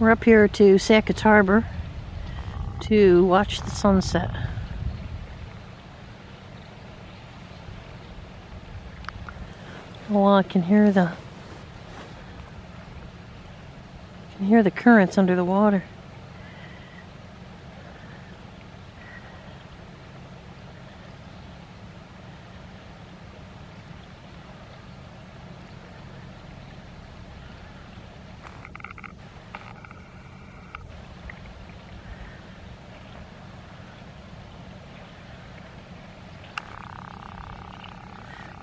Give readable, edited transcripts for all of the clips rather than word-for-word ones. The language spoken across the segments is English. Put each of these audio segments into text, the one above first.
We're up here to Sacket Harbor to watch the sunset. Oh, I can hear the currents under the water.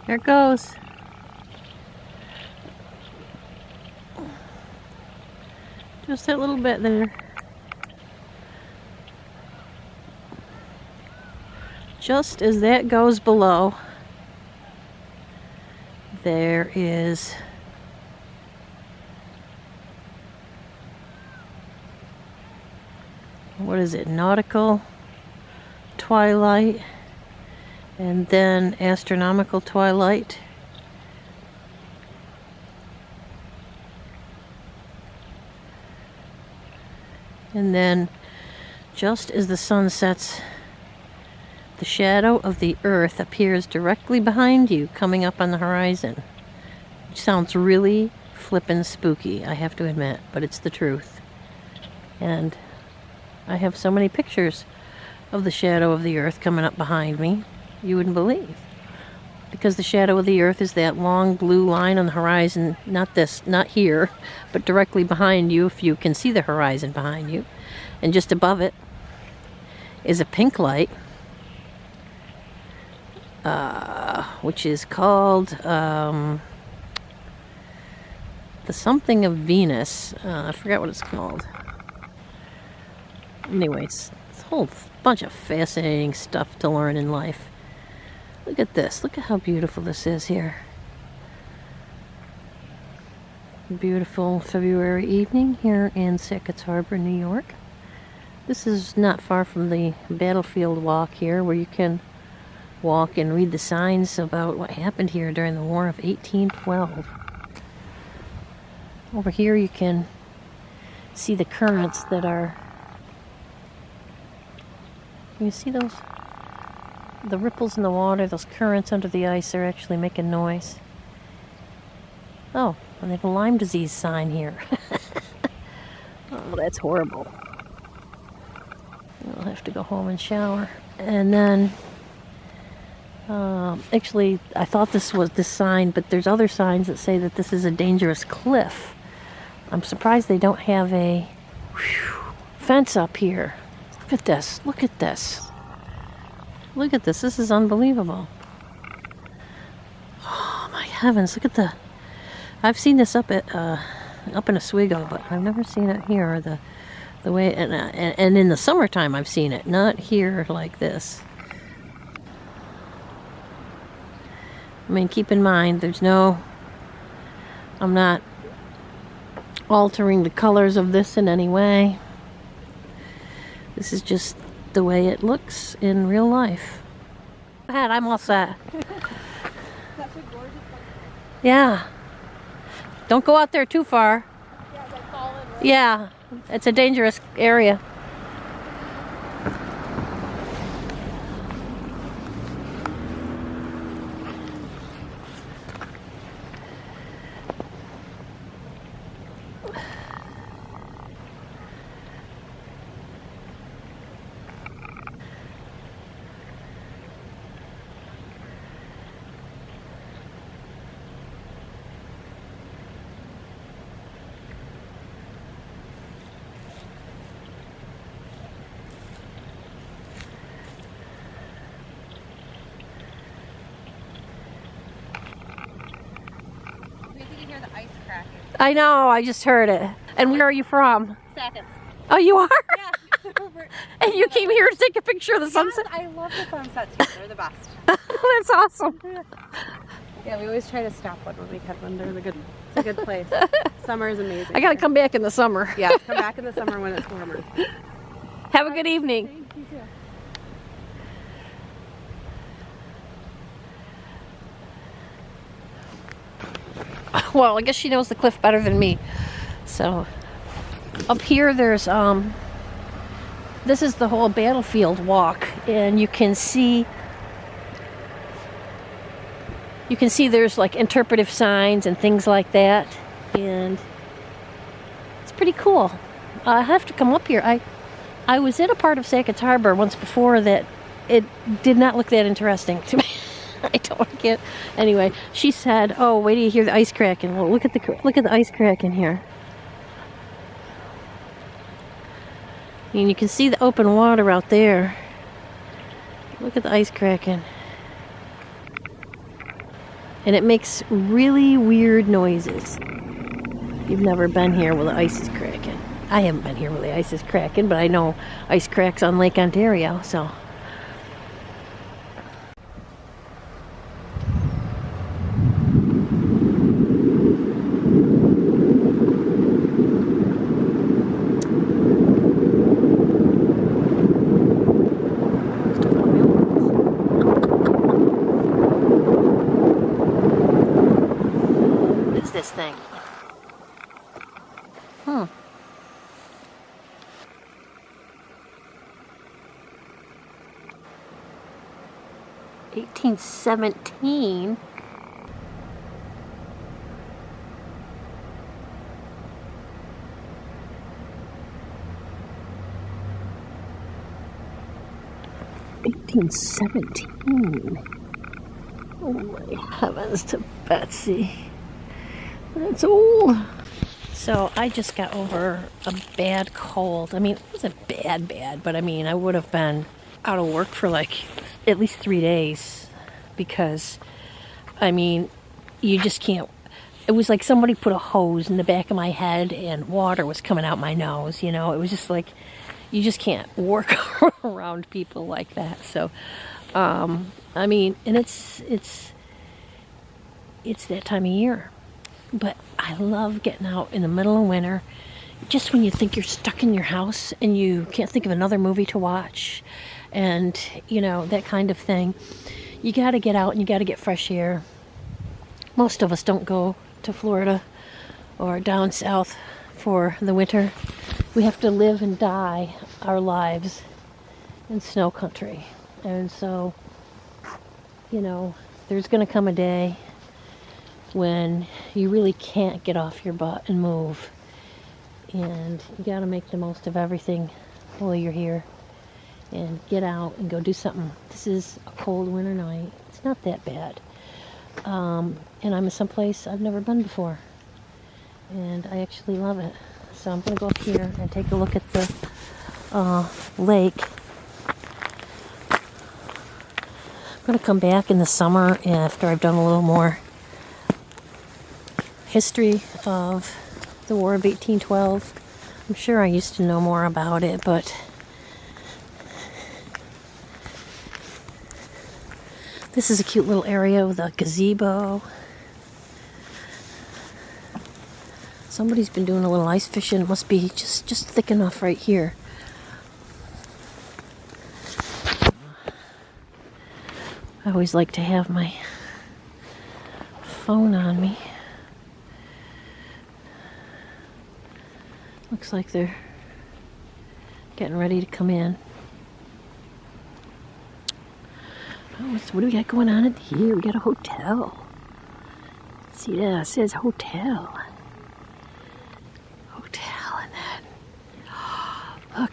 There it goes. Just that little bit there. Just as that goes below, there is what is it? Nautical twilight, and then astronomical twilight. And then, just as the sun sets, the shadow of the earth appears directly behind you, coming up on the horizon. Which sounds really flippin' spooky, I have to admit, but it's the truth. And I have so many pictures of the shadow of the earth coming up behind me, you wouldn't believe. Because the shadow of the earth is that long blue line on the horizon, not here, but directly behind you, if you can see the horizon behind you. And just above it is a pink light, which is called the something of Venus. I forgot what it's called. Anyways, it's a whole bunch of fascinating stuff to learn in life. Look at this. Look at how beautiful this is here. Beautiful February evening here in Sacket Harbor, New York. This is not far from the battlefield walk here, where you can walk and read the signs about what happened here during the War of 1812. Over here you can see the currents that are... Can you see those? The ripples in the water, those currents under the ice are actually making noise. Oh, and they have a Lyme disease sign here. Oh, that's horrible. I'll have to go home and shower. And then, actually, I thought this was this sign, but there's other signs that say that this is a dangerous cliff. I'm surprised they don't have a fence up here. Look at this. Look at this. Look at this. This is unbelievable. Oh my heavens! Look at the. I've seen this up in Oswego, but I've never seen it here. The way and in the summertime I've seen it, not here like this. I mean, keep in mind, I'm not altering the colors of this in any way. This is just the way it looks in real life. Go ahead, I'm all set. Such a gorgeous one. Yeah. Don't go out there too far. Yeah, they fall in. Right? Yeah, it's a dangerous area. I know, I just heard it. And where are you from? Sackets. Oh, you are? Yeah. And you came here to take a picture of the sunset? I love the sunsets here. They're the best. That's awesome. Yeah, we always try to stop one when we can. When they're it's a good place. Summer is amazing. I gotta come back in the summer. Yeah, come back in the summer when it's warmer. Have a good evening. Thank you too. Well, I guess she knows the cliff better than me. So Up here there's this is the whole battlefield walk, and you can see there's like interpretive signs and things like that, and it's pretty cool. I have to come up here. I was in a part of Sacket's Harbor once before that it did not look that interesting to me. I don't get. Anyway, she said, "Oh, wait till you hear the ice cracking." Well, look at the ice cracking here. And you can see the open water out there. Look at the ice cracking. And it makes really weird noises. You've never been here where the ice is cracking. I haven't been here where the ice is cracking, but I know ice cracks on Lake Ontario, so. This thing. 1817. Oh my heavens to Betsy. That's old. So I just got over a bad cold. I mean, it wasn't bad, but I mean, I would have been out of work for like at least 3 days because, I mean, you just can't. It was like somebody put a hose in the back of my head and water was coming out my nose, you know. It was just like, you just can't work around people like that. So, I mean, and it's that time of year. But I love getting out in the middle of winter, just when you think you're stuck in your house and you can't think of another movie to watch and, you know, that kind of thing. You got to get out and you got to get fresh air. Most of us don't go to Florida or down south for the winter. We have to live and die our lives in snow country. And so, you know, there's going to come a day when you really can't get off your butt and move. And you got to make the most of everything while you're here. And get out and go do something. This is a cold winter night. It's not that bad. And I'm in some place I've never been before. And I actually love it. So I'm going to go up here and take a look at the lake. I'm going to come back in the summer after I've done a little more history of the War of 1812. I'm sure I used to know more about it, but this is a cute little area with a gazebo. Somebody's been doing a little ice fishing. It must be just thick enough right here. I always like to have my phone on me. Looks like they're getting ready to come in. Oh, what do we got going on in here? We got a hotel. See that? It says hotel. Hotel, and then look.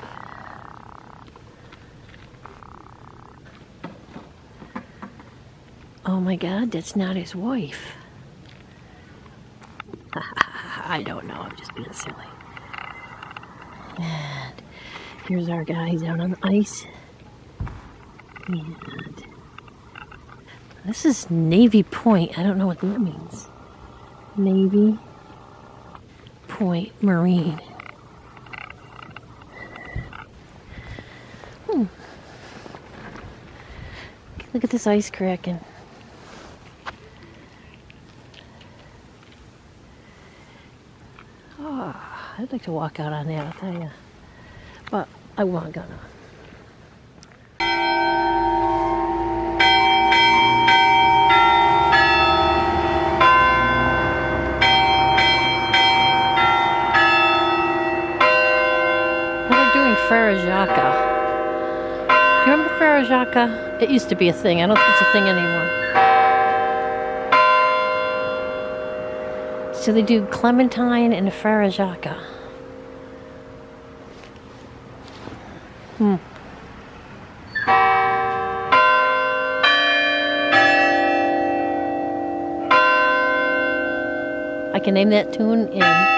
Oh my God, that's not his wife. I don't know. I'm just being silly. And here's our guy. He's out on the ice. And this is Navy Point. I don't know what that means. Navy Point Marine. Look at this ice cracking. Oh, I'd like to walk out on that, I'll tell you. But I wasn't gonna. Frere Jacques. Do you remember Frere Jacques? It used to be a thing. I don't think it's a thing anymore. So they do Clementine and Frere Jacques. I can name that tune in